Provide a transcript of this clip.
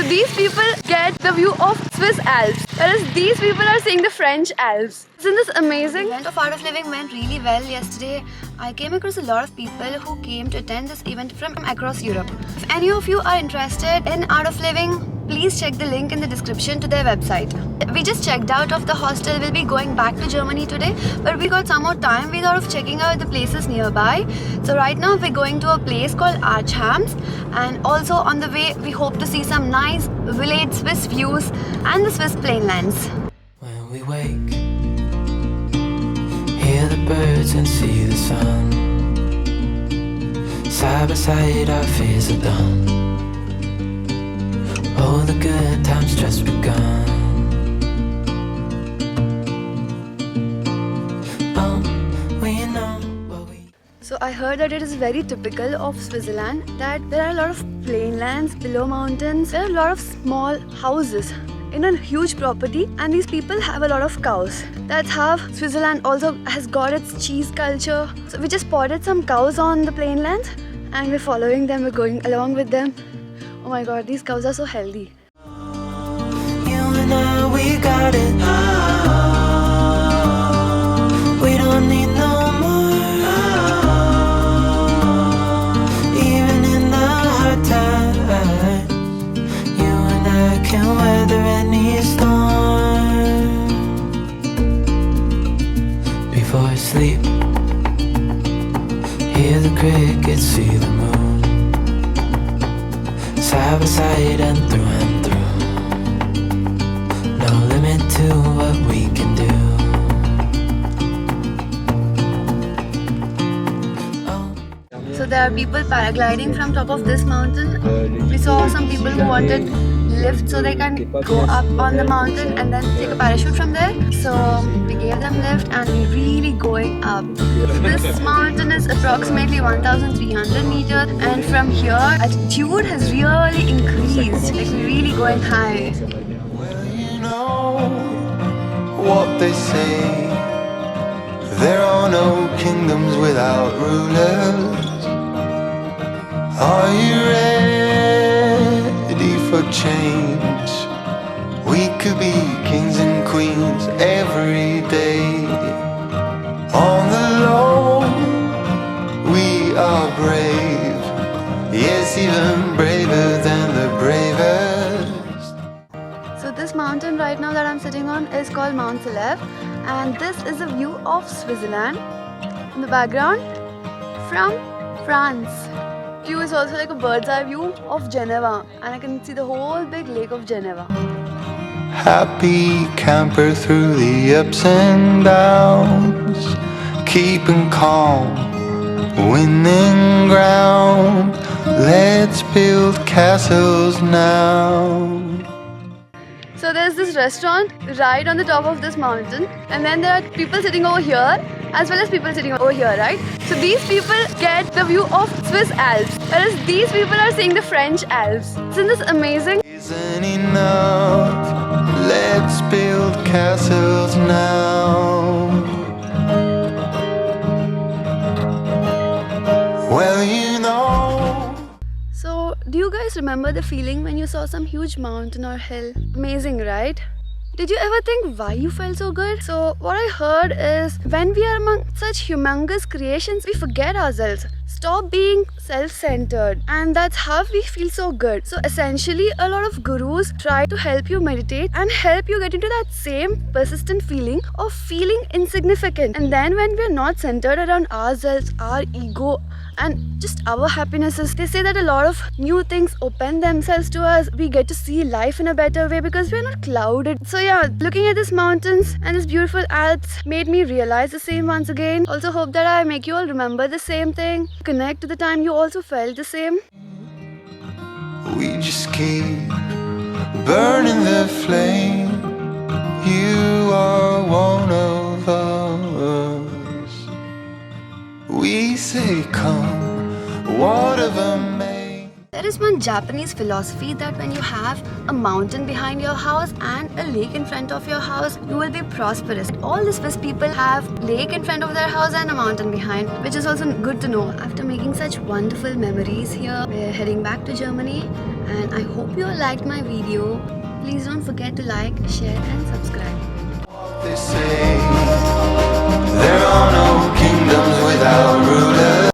these people get the view of Swiss Alps, whereas these people are seeing the French Alps. Isn't this amazing? The event of Art of Living went really well yesterday. I came across a lot of people who came to attend this event from across Europe. If any of you are interested in Art of Living, please check the link in the description to their website. We just checked out of the hostel. We'll be going back to Germany today, but we got some more time. We thought of checking out the places nearby. So right now we're going to a place called Archhams, and also on the way we hope to see some nice village Swiss views and the Swiss plainlands. When we wake, hear the birds and see the sun. Side by side our fears are done. Oh, the good times just begun. Oh, we know what we... So I heard that it is very typical of Switzerland that there are a lot of plainlands below mountains. There are a lot of small houses in a huge property, and these people have a lot of cows. That's how Switzerland also has got its cheese culture. So we just spotted some cows on the plainlands and we're following them, we're going along with them. Oh my god, these cows are so healthy. You and I, we got it. We don't need no more. Even in the hard times, you and I can weather any storm. Before I sleep, hear the crickets, see the moon. Side by side and through, no limit to what we can do. So there are people paragliding from top of this mountain. We saw some people who wanted lift so they can go up on the mountain and then take a parachute from there. So we gave them lift and we're really going up. This mountain is approximately 1,300 meters, and from here altitude has really increased. Like we're really going high. Well, you know what they say. There are no kingdoms without rulers. Are you ready for change? We could be kings and queens every day. On the low, we are brave. Yes, even braver than the bravest. So this mountain right now that I'm sitting on is called Mont Saleve, and this is a view of Switzerland in the background from France. View is also like a bird's eye view of Geneva, and I can see the whole big lake of Geneva. Happy camper through the ups and downs, keeping calm, winning ground. Let's build castles now. So there's this restaurant right on the top of this mountain, and then there are people sitting over here as well as people sitting over here, right? So these people get the view of Swiss Alps, whereas these people are seeing the French Alps. Isn't this amazing? Isn't enough. Let's build castles now. Well, you know. So do you guys remember the feeling when you saw some huge mountain or hill? Amazing, right? Did you ever think why you felt so good? So what I heard is when we are among such humongous creations, we forget ourselves. Stop being self-centered, and that's how we feel so good. So essentially a lot of gurus try to help you meditate and help you get into that same persistent feeling of feeling insignificant. And then when we're not centered around ourselves, our ego and just our happinesses, they say that a lot of new things open themselves to us. We get to see life in a better way because we're not clouded. So yeah, looking at these mountains and this beautiful Alps made me realize the same once again. Also hope that I make you all remember the same thing, connect to the time you also felt the same. We just keep burning the flame. You are one of us. We say come, whatever may. There is one Japanese philosophy that when you have a mountain behind your house and a lake in front of your house, you will be prosperous. All the Swiss people have lake in front of their house and a mountain behind, which is also good to know. After making such wonderful memories here, we're heading back to Germany, and I hope you all liked my video. Please don't forget to like, share and subscribe. They say